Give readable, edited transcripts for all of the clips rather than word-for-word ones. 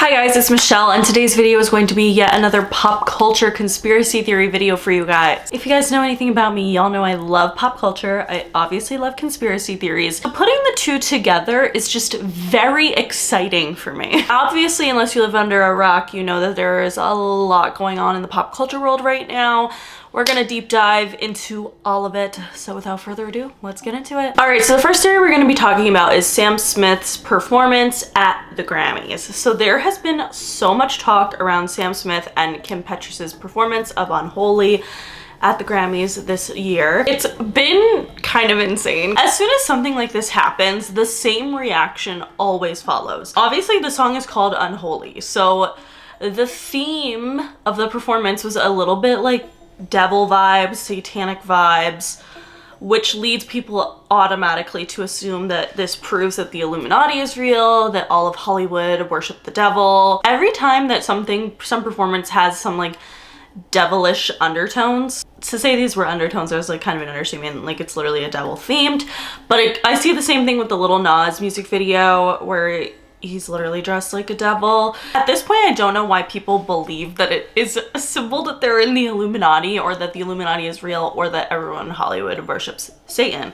Hi guys, it's Michelle, and today's video is going to be yet another pop culture conspiracy theory video for you guys. If you guys know anything about me, y'all know I love pop culture. I obviously love conspiracy theories. But putting the two together is just very exciting for me. Obviously, unless you live under a rock, you know that there is a lot going on in the pop culture world right now. We're gonna deep dive into all of it. So without further ado, let's get into it. All right, so the first theory we're gonna be talking about is Sam Smith's performance at the Grammys. So there has been so much talk around Sam Smith and Kim Petras' performance of Unholy at the Grammys this year. It's been kind of insane. As soon as something like this happens, the same reaction always follows. Obviously, the song is called Unholy, so the theme of the performance was a little bit like devil vibes, satanic vibes, which leads people automatically to assume that this proves that the Illuminati is real, that all of Hollywood worship the devil. Every time that some performance has some like devilish undertones, to say these were undertones, I was like kind of an understatement, like it's literally a devil themed, but I see the same thing with the Lil Nas music video where he's literally dressed like a devil. At this point, I don't know why people believe that it is a symbol that they're in the Illuminati, or that the Illuminati is real, or that everyone in Hollywood worships Satan.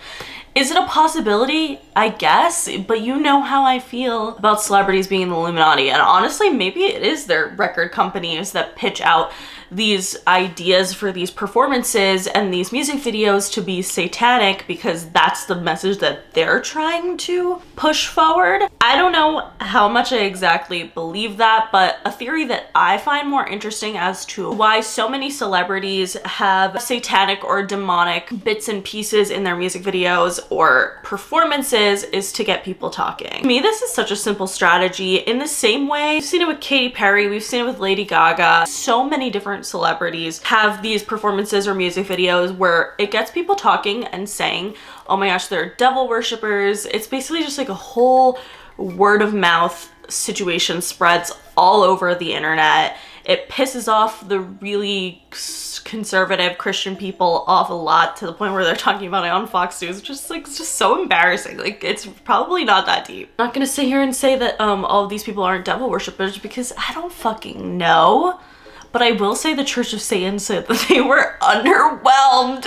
Is it a possibility? I guess, but you know how I feel about celebrities being in the Illuminati, and honestly, maybe it is their record companies that pitch out these ideas for these performances and these music videos to be satanic because that's the message that they're trying to push forward. I don't know how much I exactly believe that, but a theory that I find more interesting as to why so many celebrities have satanic or demonic bits and pieces in their music videos or performances is to get people talking. To me, this is such a simple strategy. In the same way, we've seen it with Katy Perry, we've seen it with Lady Gaga. So many different celebrities have these performances or music videos where it gets people talking and saying, oh my gosh, they're devil worshippers. It's basically just like a whole word of mouth situation spreads all over the internet. It pisses off the really conservative Christian people off a lot, to the point where they're talking about it on Fox News, which is like just so embarrassing. Like, it's probably not that deep. I'm not gonna sit here and say that all of these people aren't devil worshippers because I don't fucking know. But I will say the Church of Satan said that they were underwhelmed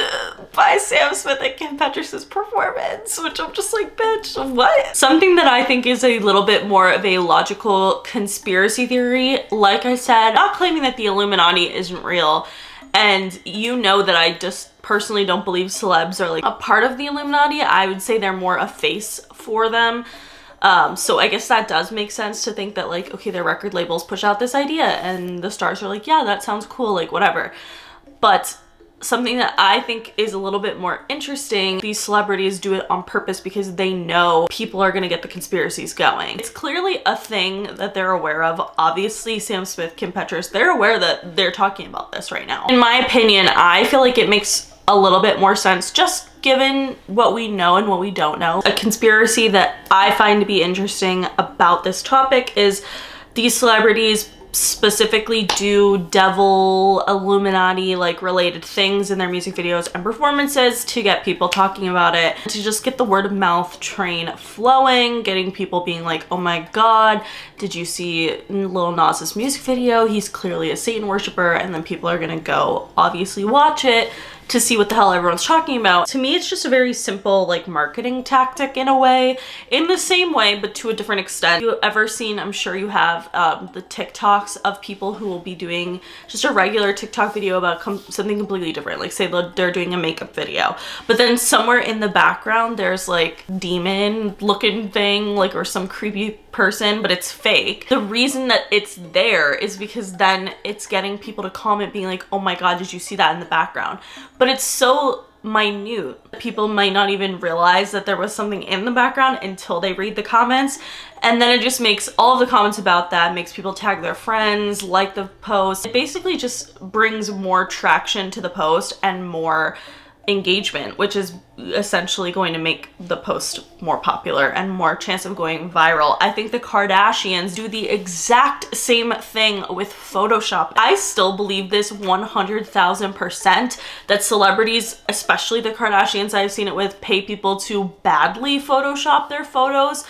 by Sam Smith and Kim Petras' performance, which I'm just like, bitch, what? Something that I think is a little bit more of a logical conspiracy theory, like I said, not claiming that the Illuminati isn't real, and you know that I just personally don't believe celebs are like a part of the Illuminati. I would say they're more a face for them. So I guess that does make sense to think that like, okay, their record labels push out this idea and the stars are like, yeah, that sounds cool, like whatever. But something that I think is a little bit more interesting, these celebrities do it on purpose because they know people are gonna get the conspiracies going. It's clearly a thing that they're aware of. Obviously, Sam Smith, Kim Petras, they're aware that they're talking about this right now. In my opinion, I feel like it makes a little bit more sense just given what we know and what we don't know. A conspiracy that I find to be interesting about this topic is these celebrities specifically do devil, Illuminati like related things in their music videos and performances to get people talking about it, to just get the word of mouth train flowing, getting people being like, oh my god, did you see Lil Nas's music video? He's clearly a Satan worshiper, and then people are gonna go obviously watch it to see what the hell everyone's talking about. To me, it's just a very simple like marketing tactic in a way, in the same way, but to a different extent. You've ever seen, I'm sure you have, the TikToks of people who will be doing just a regular TikTok video about something completely different. Like say they're doing a makeup video, but then somewhere in the background, there's like demon looking thing, like, or some creepy person, but it's fake. The reason that it's there is because then it's getting people to comment being like, oh my god, did you see that in the background? But it's so minute. People might not even realize that there was something in the background until they read the comments. And then it just makes all of the comments about that, makes people tag their friends, like the post. It basically just brings more traction to the post and more engagement, which is essentially going to make the post more popular and more chance of going viral. I think the Kardashians do the exact same thing with Photoshop. I still believe this 100,000% that celebrities, especially the Kardashians I've seen it with, pay people to badly Photoshop their photos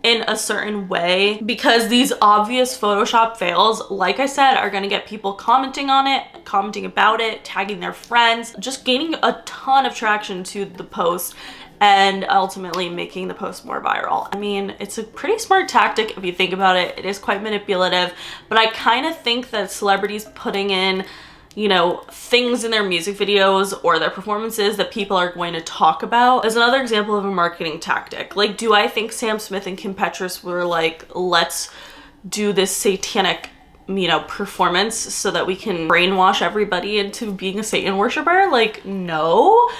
in a certain way, because these obvious Photoshop fails, like I said, are gonna get people commenting on it, commenting about it, tagging their friends, just gaining a ton of traction to the post and ultimately making the post more viral. I mean, it's a pretty smart tactic if you think about it. It is quite manipulative, but I kind of think that celebrities putting in, you know, things in their music videos or their performances that people are going to talk about is another example of a marketing tactic. Like, do I think Sam Smith and Kim Petras were like, let's do this satanic, you know, performance so that we can brainwash everybody into being a Satan worshiper? Like, no.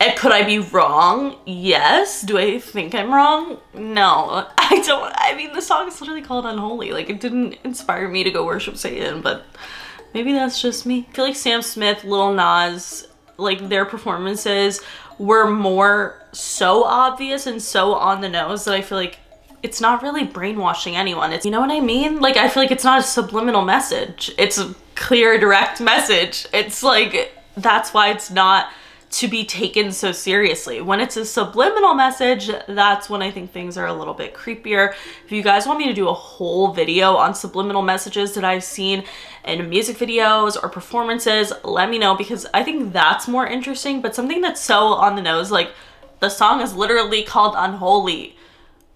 And could I be wrong? Yes. Do I think I'm wrong? No. I don't. I mean, the song is literally called Unholy. Like, it didn't inspire me to go worship Satan, but maybe that's just me. I feel like Sam Smith, Lil Nas, like their performances were more so obvious and so on the nose that I feel like it's not really brainwashing anyone. It's, you know what I mean? Like, I feel like it's not a subliminal message. It's a clear, direct message. It's like, that's why it's not to be taken so seriously. When it's a subliminal message, that's when I think things are a little bit creepier. If you guys want me to do a whole video on subliminal messages that I've seen in music videos or performances, let me know, because I think that's more interesting. But something that's so on the nose, like the song is literally called Unholy.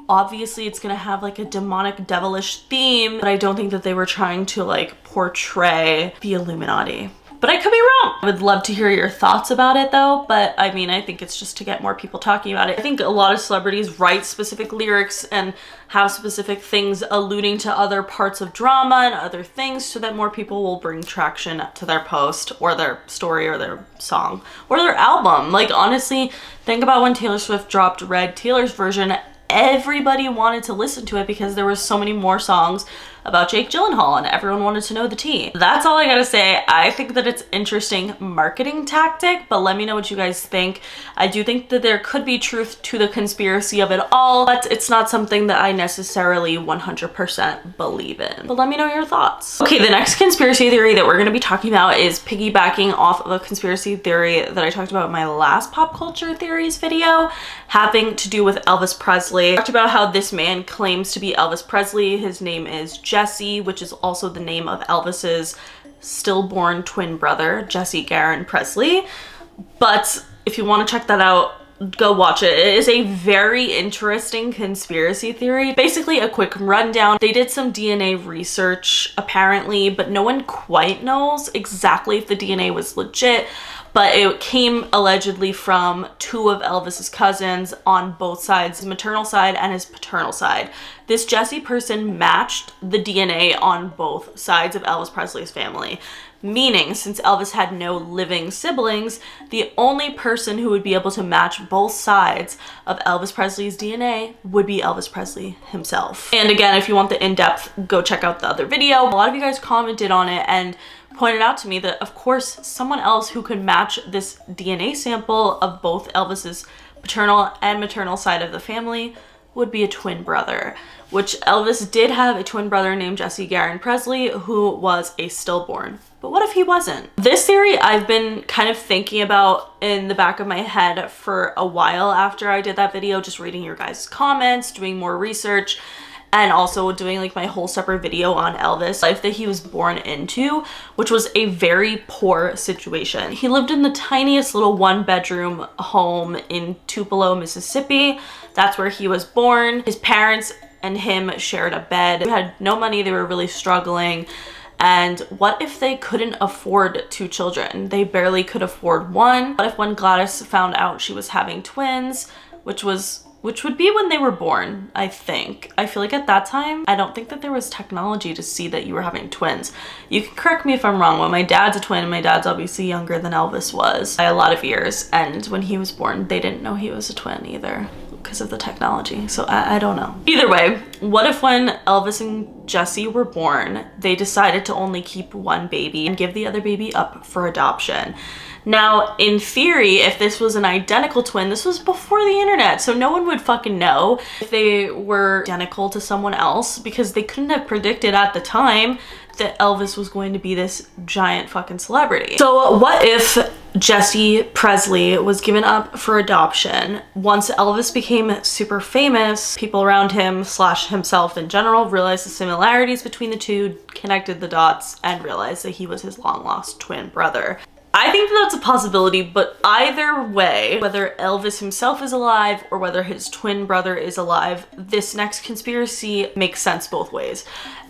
Obviously it's gonna have like a demonic, devilish theme, but I don't think that they were trying to like portray the Illuminati. But I could be wrong. I would love to hear your thoughts about it though, but I mean, I think it's just to get more people talking about it. I think a lot of celebrities write specific lyrics and have specific things alluding to other parts of drama and other things so that more people will bring traction to their post or their story or their song or their album. Like, honestly, think about when Taylor Swift dropped Red, Taylor's version. Everybody wanted to listen to it because there were so many more songs about Jake Gyllenhaal and everyone wanted to know the tea. That's all I gotta say. I think that it's interesting marketing tactic, but let me know what you guys think. I do think that there could be truth to the conspiracy of it all, but it's not something that I necessarily 100% believe in. But let me know your thoughts. Okay, the next conspiracy theory that we're gonna be talking about is piggybacking off of a conspiracy theory that I talked about in my last pop culture theories video, having to do with Elvis Presley. I talked about how this man claims to be Elvis Presley. His name is Jesse, which is also the name of Elvis's stillborn twin brother, Jesse Garen Presley. But if you want to check that out, go watch it. It is a very interesting conspiracy theory. Basically, a quick rundown. They did some DNA research apparently, but no one quite knows exactly if the DNA was legit. But it came allegedly from two of Elvis's cousins on both sides, his maternal side and his paternal side. This Jesse person matched the DNA on both sides of Elvis Presley's family. Meaning, since Elvis had no living siblings, the only person who would be able to match both sides of Elvis Presley's DNA would be Elvis Presley himself. And again, if you want the in-depth, go check out the other video. A lot of you guys commented on it and pointed out to me that, of course, someone else who could match this DNA sample of both Elvis's paternal and maternal side of the family would be a twin brother, which Elvis did have a twin brother named Jesse Garen Presley who was a stillborn. But what if he wasn't? This theory I've been kind of thinking about in the back of my head for a while after I did that video, just reading your guys' comments, doing more research, and also doing like my whole separate video on Elvis, life that he was born into, which was a very poor situation. He lived in the tiniest little one-bedroom home in Tupelo, Mississippi. That's where he was born. His parents and him shared a bed. They had no money, they were really struggling. And what if they couldn't afford two children? They barely could afford one. What if when Gladys found out she was having twins, which would be when they were born, I think. I feel like at that time, I don't think that there was technology to see that you were having twins. You can correct me if I'm wrong. When my dad's a twin, and my dad's obviously younger than Elvis was by a lot of years. And when he was born, they didn't know he was a twin either because of the technology. So I don't know. Either way, what if when Elvis and Jesse were born, they decided to only keep one baby and give the other baby up for adoption? Now, in theory, if this was an identical twin, this was before the internet, so no one would fucking know if they were identical to someone else because they couldn't have predicted at the time that Elvis was going to be this giant fucking celebrity. So what if Jesse Presley was given up for adoption. Once Elvis became super famous, people around him / himself in general realized the similarities between the two, connected the dots, and realized that he was his long-lost twin brother. I think that's a possibility, but either way, whether Elvis himself is alive or whether his twin brother is alive, this next conspiracy makes sense both ways.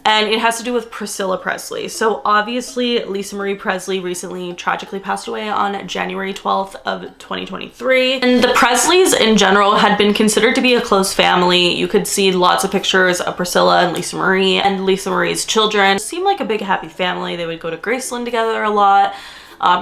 And it has to do with Priscilla Presley. So obviously, Lisa Marie Presley recently tragically passed away on January 12th of 2023. And the Presleys in general had been considered to be a close family. You could see lots of pictures of Priscilla and Lisa Marie's children. It seemed like a big happy family. They would go to Graceland together a lot,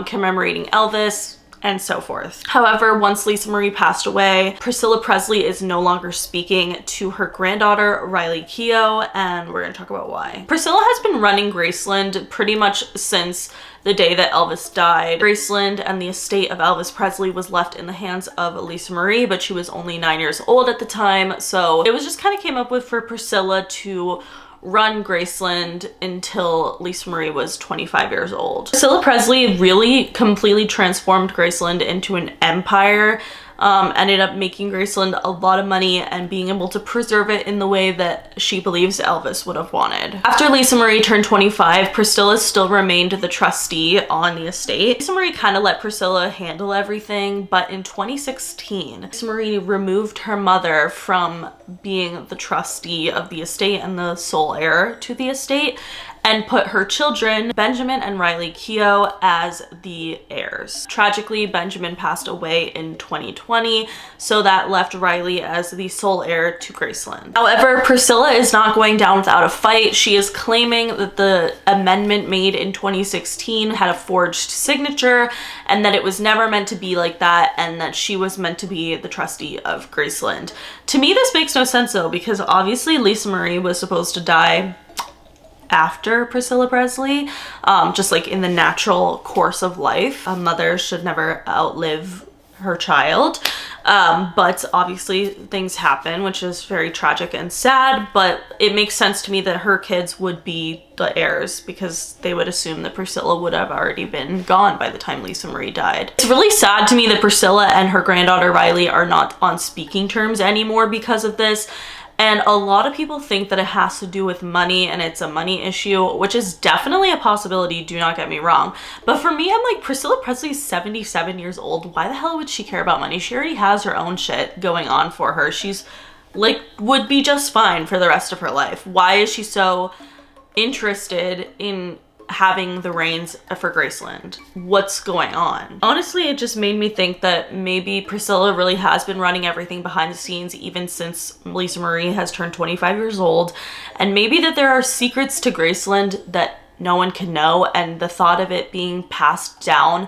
commemorating Elvis, and so forth. However, once Lisa Marie passed away, Priscilla Presley is no longer speaking to her granddaughter, Riley Keough, and we're gonna talk about why. Priscilla has been running Graceland pretty much since the day that Elvis died. Graceland and the estate of Elvis Presley was left in the hands of Lisa Marie, but she was only 9 years old at the time, so it was just kind of came up with for Priscilla to run Graceland until Lisa Marie was 25 years old. Priscilla Presley really completely transformed Graceland into an empire, ended up making Graceland a lot of money and being able to preserve it in the way that she believes Elvis would have wanted. After Lisa Marie turned 25, Priscilla still remained the trustee on the estate. Lisa Marie kind of let Priscilla handle everything, but in 2016, Lisa Marie removed her mother from being the trustee of the estate and the sole heir to the estate, and put her children, Benjamin and Riley Keough, as the heirs. Tragically, Benjamin passed away in 2020, so that left Riley as the sole heir to Graceland. However, Priscilla is not going down without a fight. She is claiming that the amendment made in 2016 had a forged signature, and that it was never meant to be like that, and that she was meant to be the trustee of Graceland. To me, this makes no sense though, because obviously Lisa Marie was supposed to die after Priscilla Presley, just like in the natural course of life. A mother should never outlive her child, but obviously things happen, which is very tragic and sad, but it makes sense to me that her kids would be the heirs because they would assume that Priscilla would have already been gone by the time Lisa Marie died. It's really sad to me that Priscilla and her granddaughter Riley are not on speaking terms anymore because of this. And a lot of people think that it has to do with money and it's a money issue, which is definitely a possibility, do not get me wrong. But for me, I'm like, Priscilla Presley's 77 years old. Why the hell would she care about money? She already has her own shit going on for her. She's like, would be just fine for the rest of her life. Why is she so interested in having the reins for Graceland? What's going on? Honestly, it just made me think that maybe Priscilla really has been running everything behind the scenes even since Lisa Marie has turned 25 years old, and maybe that there are secrets to Graceland that no one can know, and the thought of it being passed down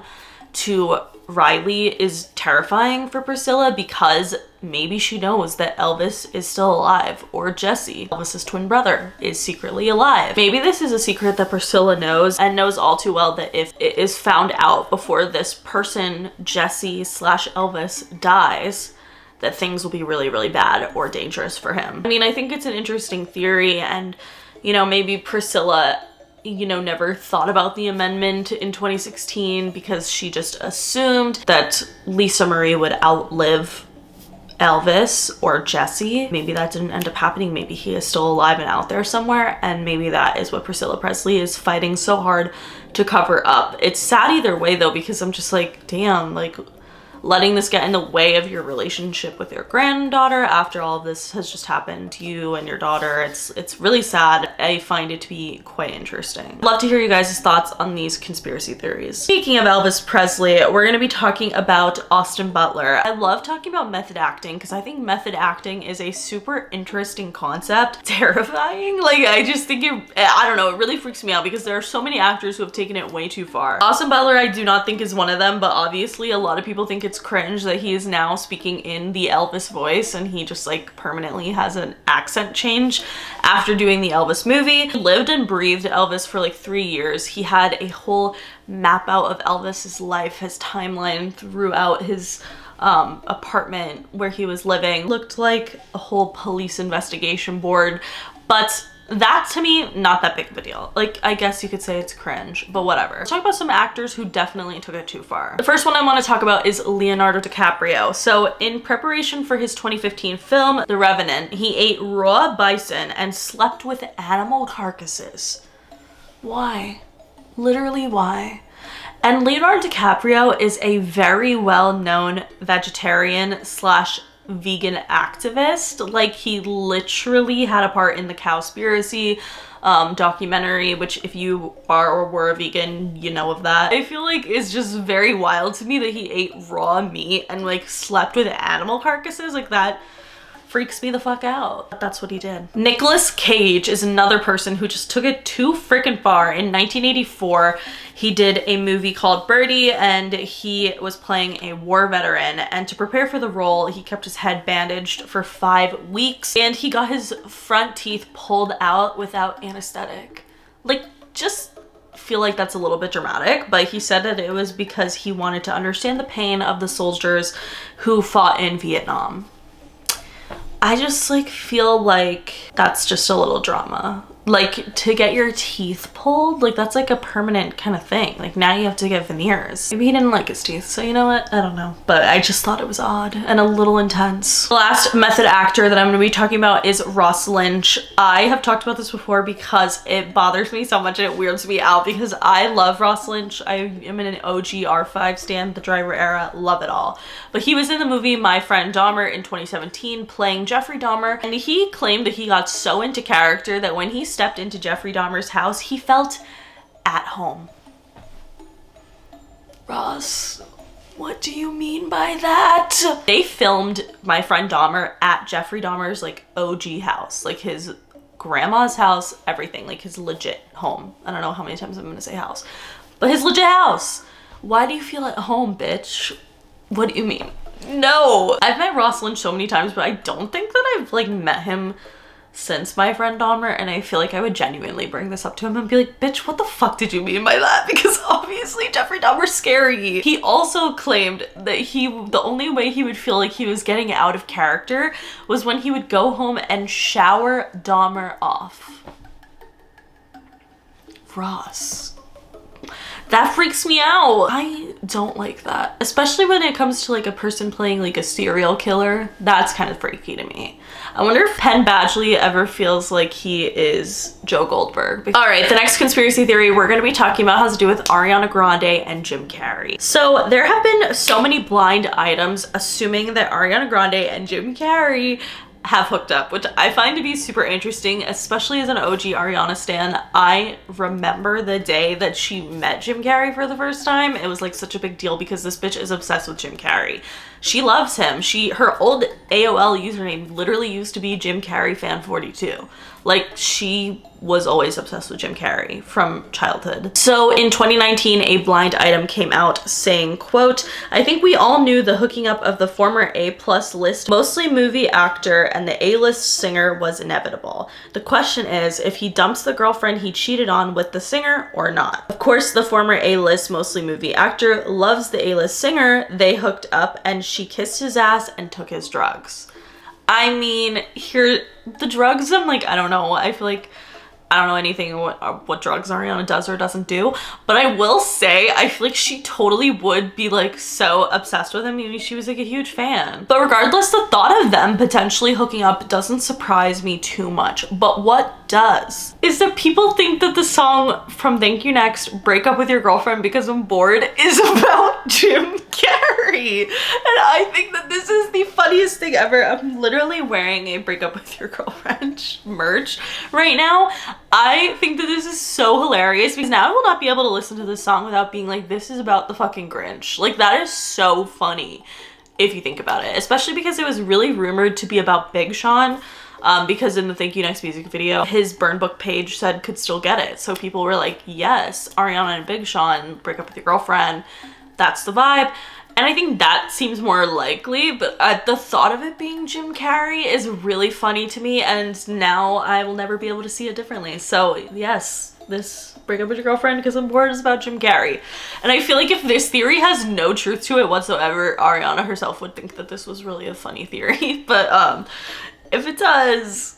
to Riley is terrifying for Priscilla because maybe she knows that Elvis is still alive, or Jesse, Elvis's twin brother, is secretly alive. Maybe this is a secret that Priscilla knows, and knows all too well that if it is found out before this person, Jesse / Elvis, dies, that things will be really, really bad or dangerous for him. I mean, I think it's an interesting theory, and you know, maybe Priscilla, you know, never thought about the amendment in 2016 because she just assumed that Lisa Marie would outlive Elvis or Jesse. Maybe that didn't end up happening. Maybe he is still alive and out there somewhere, and maybe that is what Priscilla Presley is fighting so hard to cover up. It's sad either way though, because I'm just like, damn, like letting this get in the way of your relationship with your granddaughter after all of this has just happened to you and your daughter. It's really sad. I find it to be quite interesting. I'd love to hear you guys' thoughts on these conspiracy theories. Speaking of Elvis Presley, we're gonna be talking about Austin Butler. I love talking about method acting because I think method acting is a super interesting concept. Terrifying. Like, I just think I don't know, it really freaks me out because there are so many actors who have taken it way too far. Austin Butler, I do not think is one of them, but obviously a lot of people think it's cringe that he is now speaking in the Elvis voice and he just like permanently has an accent change after doing the Elvis movie. He lived and breathed Elvis for like 3 years. He had a whole map out of Elvis's life, his timeline throughout his apartment where he was living. Looked like a whole police investigation board, but That to me, not that big of a deal. Like, I guess you could say it's cringe, but whatever. Let's talk about some actors who definitely took it too far. The first one I want to talk about is Leonardo DiCaprio. So in preparation for his 2015 film, The Revenant, he ate raw bison and slept with animal carcasses. Why? Literally why? And Leonardo DiCaprio is a very well-known vegetarian slash vegan activist. Like, he literally had a part in the Cowspiracy documentary, which if you are or were a vegan, you know of that. I feel like it's just very wild to me that he ate raw meat and like slept with animal carcasses. Like, that freaks me the fuck out. That's what he did. Nicolas Cage is another person who just took it too freaking far. In 1984, he did a movie called Birdie, and he was playing a war veteran. And to prepare for the role, he kept his head bandaged for 5 weeks, and he got his front teeth pulled out without anesthetic. Like, just feel like that's a little bit dramatic, but he said that it was because he wanted to understand the pain of the soldiers who fought in Vietnam. I just like feel like that's just a little drama. Like, to get your teeth pulled, like that's like a permanent kind of thing. Like, now you have to get veneers. Maybe he didn't like his teeth, so you know what? I don't know. But I just thought it was odd and a little intense. The last method actor that I'm gonna be talking about is Ross Lynch. I have talked about this before because it bothers me so much and it weirds me out because I love Ross Lynch. I am in an OG R5 stan, the Driver era, love it all. But he was in the movie My Friend Dahmer in 2017 playing Jeffrey Dahmer, and he claimed that he got so into character that when he stepped into Jeffrey Dahmer's house, he felt at home. Ross, what do you mean by that? They filmed My Friend Dahmer at Jeffrey Dahmer's like OG house, like his grandma's house, everything, like his legit home. I don't know how many times I'm gonna say house, but his legit house. Why do you feel at home, bitch? What do you mean? No. I've met Ross Lynch so many times, but I don't think that I've like met him since My Friend Dahmer, and I feel like I would genuinely bring this up to him and be like, bitch, what the fuck did you mean by that? Because obviously Jeffrey Dahmer's scary. He also claimed that the only way he would feel like he was getting out of character was when he would go home and shower Dahmer off. Ross. That freaks me out. I don't like that. Especially when it comes to like a person playing like a serial killer. That's kind of freaky to me. I wonder if Penn Badgley ever feels like he is Joe Goldberg. All right, the next conspiracy theory we're gonna be talking about has to do with Ariana Grande and Jim Carrey. So there have been so many blind items assuming that Ariana Grande and Jim Carrey have hooked up, which I find to be super interesting, especially as an OG Ariana stan. I remember the day that she met Jim Carrey for the first time. It was like such a big deal because this bitch is obsessed with Jim Carrey. She loves him. Her old AOL username literally used to be Jim Carrey fan 42. Like, she was always obsessed with Jim Carrey from childhood. So in 2019, a blind item came out saying, quote, "I think we all knew the hooking up of the former A+ list, mostly movie actor and the A-list singer was inevitable. The question is if he dumps the girlfriend he cheated on with the singer or not. Of course, the former A-list, mostly movie actor loves the A-list singer. They hooked up and she kissed his ass and took his drugs." I mean, the drugs, I'm like, I don't know. I feel like I don't know anything what drugs Ariana does or doesn't do, but I will say I feel like she totally would be like so obsessed with him. Maybe she was like a huge fan. But regardless, the thought of them potentially hooking up doesn't surprise me too much. But what does is that people think that the song from Thank You Next, Break Up With Your Girlfriend Because I'm Bored, is about Jim Carrey. And I think that this is the funniest thing ever. I'm literally wearing a Break Up With Your Girlfriend merch right now. I think that this is so hilarious because now I will not be able to listen to this song without being like, this is about the fucking Grinch. Like, that is so funny if you think about it, especially because it was really rumored to be about Big Sean. Because in the Thank You Next music video, his burn book page said could still get it. So people were like, yes, Ariana and Big Sean, break up with your girlfriend. That's the vibe. And I think that seems more likely, but the thought of it being Jim Carrey is really funny to me, and now I will never be able to see it differently. So yes, this Break Up With Your Girlfriend Because I'm Bored is about Jim Carrey. And I feel like if this theory has no truth to it whatsoever, Ariana herself would think that this was really a funny theory. But if it does,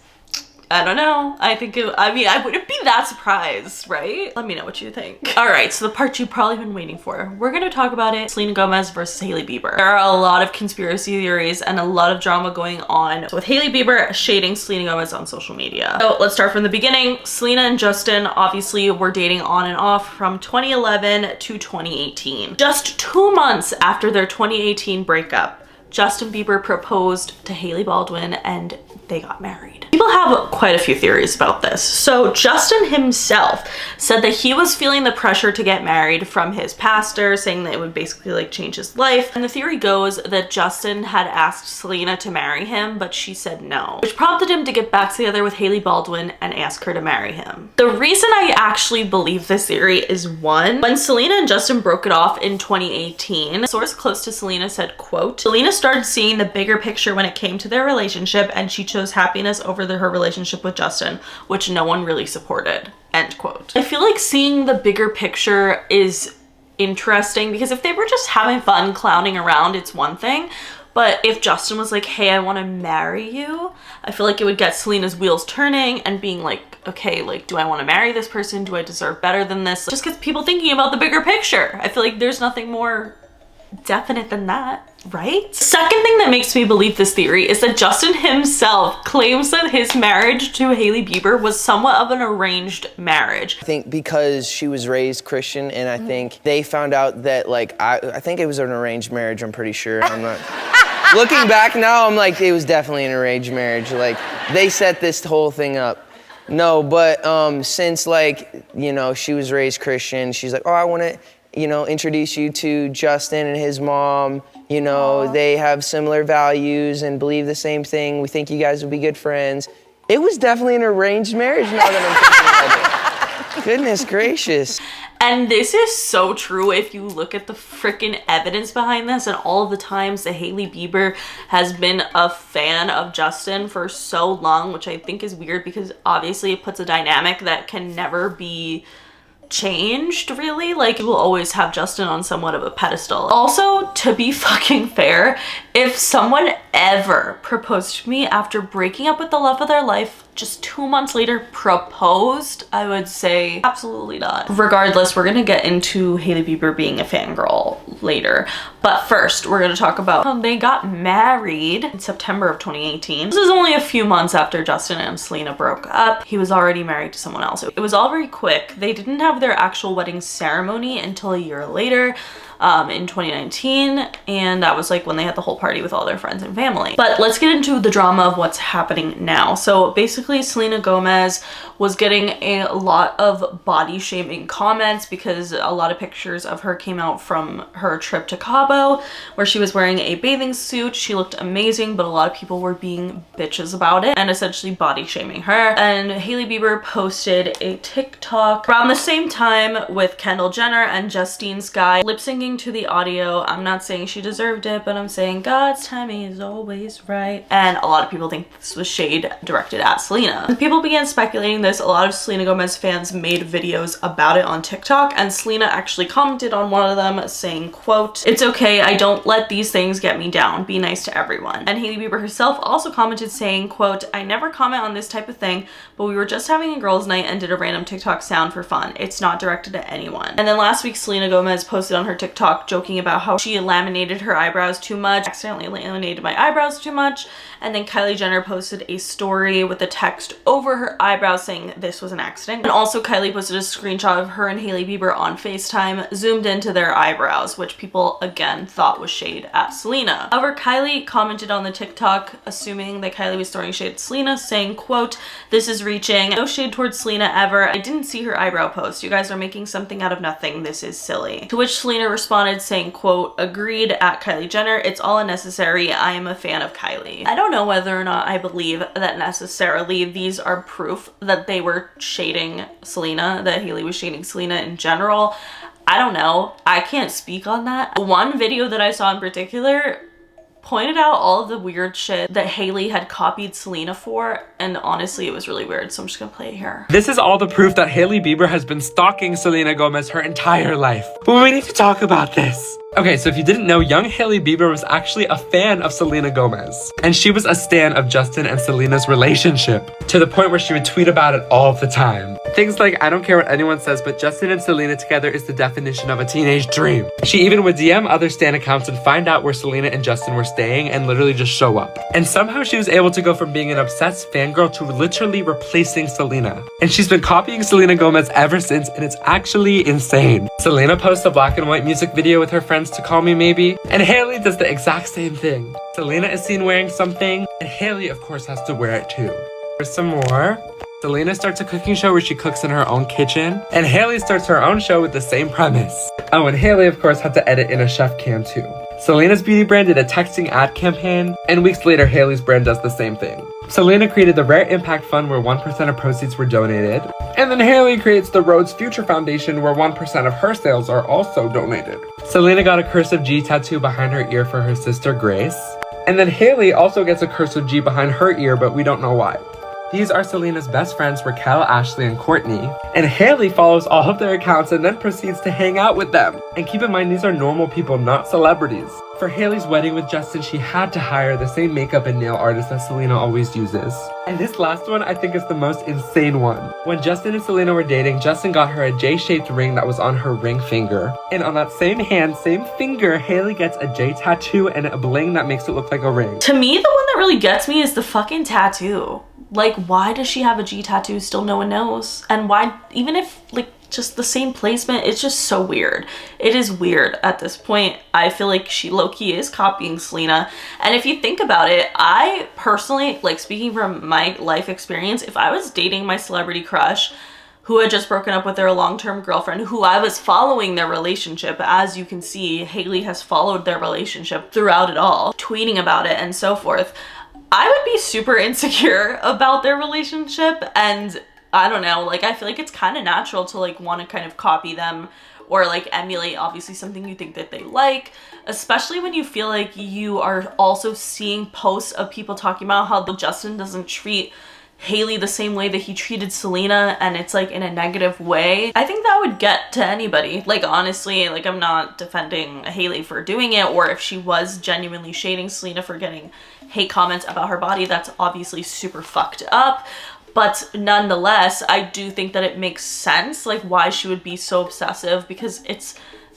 I don't know. I mean, I wouldn't be that surprised, right? Let me know what you think. All right, so the part you've probably been waiting for. We're gonna talk about it. Selena Gomez versus Hailey Bieber. There are a lot of conspiracy theories and a lot of drama going on with Hailey Bieber shading Selena Gomez on social media. So let's start from the beginning. Selena and Justin obviously were dating on and off from 2011 to 2018. Just 2 months after their 2018 breakup, Justin Bieber proposed to Hailey Baldwin and they got married. People have quite a few theories about this. So Justin himself said that he was feeling the pressure to get married from his pastor, saying that it would basically like change his life. And the theory goes that Justin had asked Selena to marry him, but she said no, which prompted him to get back together with Hailey Baldwin and ask her to marry him. The reason I actually believe this theory is, one, when Selena and Justin broke it off in 2018, a source close to Selena said, quote, Selena started seeing the bigger picture when it came to their relationship and she chose happiness over her relationship with Justin, which no one really supported, end quote. I feel like seeing the bigger picture is interesting because if they were just having fun clowning around, it's one thing. But if Justin was like, hey, I want to marry you, I feel like it would get Selena's wheels turning and being like, okay, like, do I want to marry this person? Do I deserve better than this? Just gets people thinking about the bigger picture. I feel like there's nothing more definite than that, right? Second thing that makes me believe this theory is that Justin himself claims that his marriage to Hailey Bieber was somewhat of an arranged marriage. I think because she was raised Christian and I think they found out that like, I think it was an arranged marriage, I'm pretty sure. I'm not, looking back now, I'm like, it was definitely an arranged marriage. Like they set this whole thing up. No, but since like, you know, she was raised Christian, she's like, oh, I want to, you know, introduce you to Justin and his mom. You know, aww, they have similar values and believe the same thing. We think you guys will be good friends. It was definitely an arranged marriage now that I'm thinking about it. Goodness gracious. And this is so true if you look at the freaking evidence behind this and all of the times that Hailey Bieber has been a fan of Justin for so long, which I think is weird because obviously it puts a dynamic that can never be changed, really. Like, you will always have Justin on somewhat of a pedestal. Also, to be fucking fair, if someone ever proposed to me after breaking up with the love of their life, just 2 months later proposed, I would say absolutely not. Regardless, we're gonna get into Hailey Bieber being a fangirl later. But first, we're gonna talk about how they got married in September of 2018. This is only a few months after Justin and Selena broke up. He was already married to someone else. It was all very quick. They didn't have their actual wedding ceremony until a year later. In 2019, and that was like when they had the whole party with all their friends and family. But let's get into the drama of what's happening now. So basically Selena Gomez was getting a lot of body shaming comments because a lot of pictures of her came out from her trip to Cabo where she was wearing a bathing suit. She looked amazing, but a lot of people were being bitches about it and essentially body shaming her. And Hailey Bieber posted a TikTok around the same time with Kendall Jenner and Justine Skye lip syncing to the audio. I'm not saying she deserved it, but I'm saying God's timing is always right. And a lot of people think this was shade directed at Selena. When people began speculating this, a lot of Selena Gomez fans made videos about it on TikTok, and Selena actually commented on one of them saying, quote, "It's okay, I don't let these things get me down. Be nice to everyone." And Hailey Bieber herself also commented saying, quote, "I never comment on this type of thing, but we were just having a girls' night and did a random TikTok sound for fun. It's not directed at anyone." And then last week, Selena Gomez posted on her TikTok joking about how she laminated her eyebrows too much, accidentally laminated my eyebrows too much. And then Kylie Jenner posted a story with the text over her eyebrows saying this was an accident. And also Kylie posted a screenshot of her and Hailey Bieber on FaceTime zoomed into their eyebrows, which people again thought was shade at Selena. However, Kylie commented on the TikTok assuming that Kylie was throwing shade at Selena, saying, quote, "This is reaching. No shade towards Selena ever. I didn't see her eyebrow post. You guys are making something out of nothing. This is silly." To which Selena responded saying, quote, "Agreed at Kylie Jenner. It's all unnecessary. I am a fan of Kylie." I don't know whether or not I believe that necessarily these are proof that they were shading Selena, that Hailey was shading Selena in general. I don't know. I can't speak on that. One video that I saw in particular pointed out all of the weird shit that Hailey had copied Selena for, and honestly it was really weird, so I'm just gonna play it here. This is all the proof that Hailey Bieber has been stalking Selena Gomez her entire life. But we need to talk about this. Okay, so if you didn't know, young Hailey Bieber was actually a fan of Selena Gomez. And she was a stan of Justin and Selena's relationship, to the point where she would tweet about it all the time. Things like, I don't care what anyone says, but Justin and Selena together is the definition of a teenage dream. She even would DM other stan accounts and find out where Selena and Justin were staying and literally just show up. And somehow she was able to go from being an obsessed fangirl to literally replacing Selena. And she's been copying Selena Gomez ever since, and it's actually insane. Selena posts a black and white music video with her friends to Call Me Maybe, and Hailey does the exact same thing. Selena is seen wearing something, and Hailey of course has to wear it too. There's some more. Selena starts a cooking show where she cooks in her own kitchen, and Hailey starts her own show with the same premise. Oh, and Hailey of course had to edit in a chef cam too. Selena's beauty brand did a texting ad campaign, and weeks later Hailey's brand does the same thing. Selena created the Rare Impact Fund where 1% of proceeds were donated, and then Hailey creates the Rhodes Future Foundation where 1% of her sales are also donated. Selena got a cursive G tattoo behind her ear for her sister Grace, and then Hailey also gets a cursive G behind her ear, but we don't know why. These are Selena's best friends, Raquel, Ashley, and Courtney. And Hailey follows all of their accounts and then proceeds to hang out with them. And keep in mind, these are normal people, not celebrities. For Hailey's wedding with Justin, she had to hire the same makeup and nail artist that Selena always uses. And this last one, I think, is the most insane one. When Justin and Selena were dating, Justin got her a J-shaped ring that was on her ring finger. And on that same hand, same finger, Hailey gets a J tattoo and a bling that makes it look like a ring. To me, the one that really gets me is the fucking tattoo. Like, why does she have a G tattoo? Still no one knows. And why, even if, like, just the same placement, it's just so weird. It is weird at this point. I feel like she low-key is copying Selena. And if you think about it, I personally, like, speaking from my life experience, if I was dating my celebrity crush who had just broken up with their long-term girlfriend, who I was following their relationship, as you can see, Hailey has followed their relationship throughout it all, tweeting about it and so forth, I would be super insecure about their relationship. And I don't know, like, I feel like it's kind of natural to, like, want to kind of copy them or, like, emulate obviously something you think that they like, especially when you feel like you are also seeing posts of people talking about how Justin doesn't treat Hailey the same way that he treated Selena, and it's like in a negative way. I think that would get to anybody. Like, honestly, like, I'm not defending Hailey for doing it, or if she was genuinely shading Selena for getting hate comments about her body, that's obviously super fucked up. But nonetheless, I do think that it makes sense, like, why she would be so obsessive, because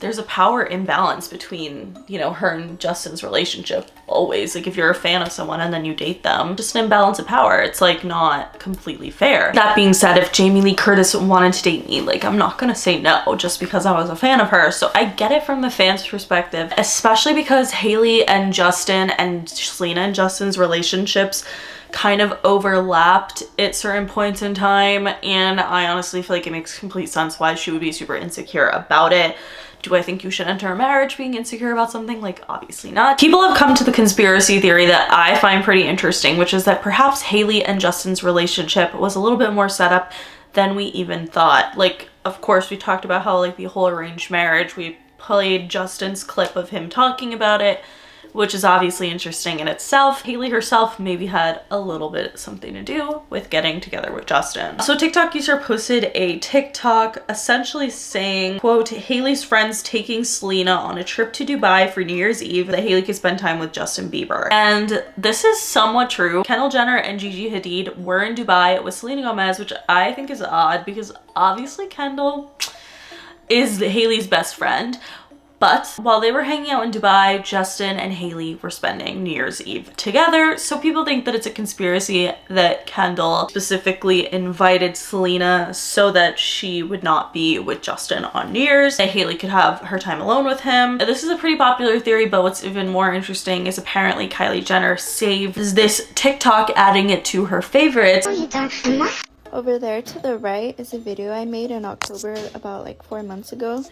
there's a power imbalance between, you know, her and Justin's relationship always. Like, if you're a fan of someone and then you date them, just an imbalance of power. It's, like, not completely fair. That being said, if Jamie Lee Curtis wanted to date me, like, I'm not gonna say no just because I was a fan of her. So I get it from the fans' perspective, especially because Hailey and Justin and Selena and Justin's relationships kind of overlapped at certain points in time, and I honestly feel like it makes complete sense why she would be super insecure about it. Do I think you should enter a marriage being insecure about something? Like, obviously not. People have come to the conspiracy theory that I find pretty interesting, which is that perhaps Hailey and Justin's relationship was a little bit more set up than we even thought. Like, of course, we talked about how, like, the whole arranged marriage, we played Justin's clip of him talking about it, which is obviously interesting in itself. Hailey herself maybe had a little bit something to do with getting together with Justin. So TikTok user posted a TikTok essentially saying, quote, Hailey's friends taking Selena on a trip to Dubai for New Year's Eve that Hailey could spend time with Justin Bieber. And this is somewhat true. Kendall Jenner and Gigi Hadid were in Dubai with Selena Gomez, which I think is odd because obviously Kendall is Hailey's best friend. But while they were hanging out in Dubai, Justin and Hailey were spending New Year's Eve together. So people think that it's a conspiracy that Kendall specifically invited Selena so that she would not be with Justin on New Year's, that Hailey could have her time alone with him. This is a pretty popular theory, but what's even more interesting is apparently Kylie Jenner saved this TikTok, adding it to her favorites. Over there to the right is a video I made in October about like 4 months ago.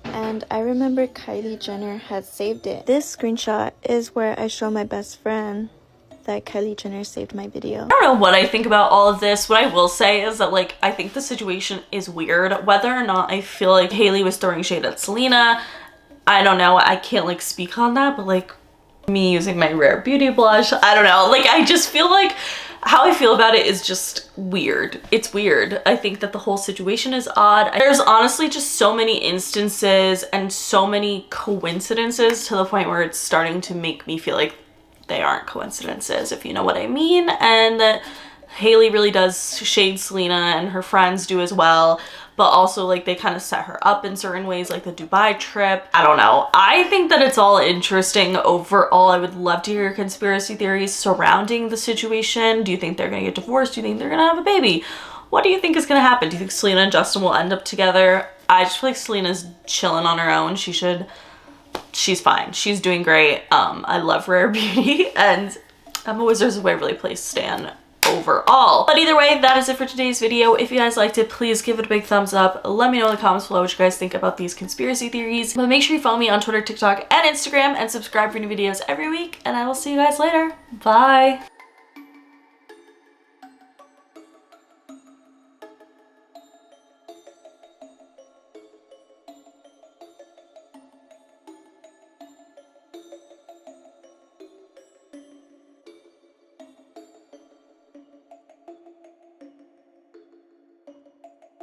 And I remember Kylie Jenner had saved it. This screenshot is where I show my best friend that Kylie Jenner saved my video. I don't know what I think about all of this. What I will say is that, like, I think the situation is weird. Whether or not I feel like Hailey was throwing shade at Selena, I don't know. I can't, like, speak on that, but, like, Me using my Rare Beauty blush. I don't know. Like, I just feel like how I feel about it is just weird. It's weird. I think that the whole situation is odd. There's honestly just so many instances and so many coincidences to the point where it's starting to make me feel like they aren't coincidences, if you know what I mean. And that Hailey really does shade Selena, and her friends do as well. But also, like, they kind of set her up in certain ways, like the Dubai trip. I don't know. I think that it's all interesting overall. I would love to hear your conspiracy theories surrounding the situation. Do you think they're gonna get divorced? Do you think they're gonna have a baby? What do you think is gonna happen? Do you think Selena and Justin will end up together? I just feel like Selena's chilling on her own. She's fine. She's doing great. I love Rare Beauty, and I'm a Wizards of Waverly Place stan overall. But either way, that is it for today's video. If you guys liked it, please give it a big thumbs up. Let me know in the comments below what you guys think about these conspiracy theories. But make sure you follow me on Twitter, TikTok, and Instagram, and subscribe for new videos every week. And I will see you guys later. Bye.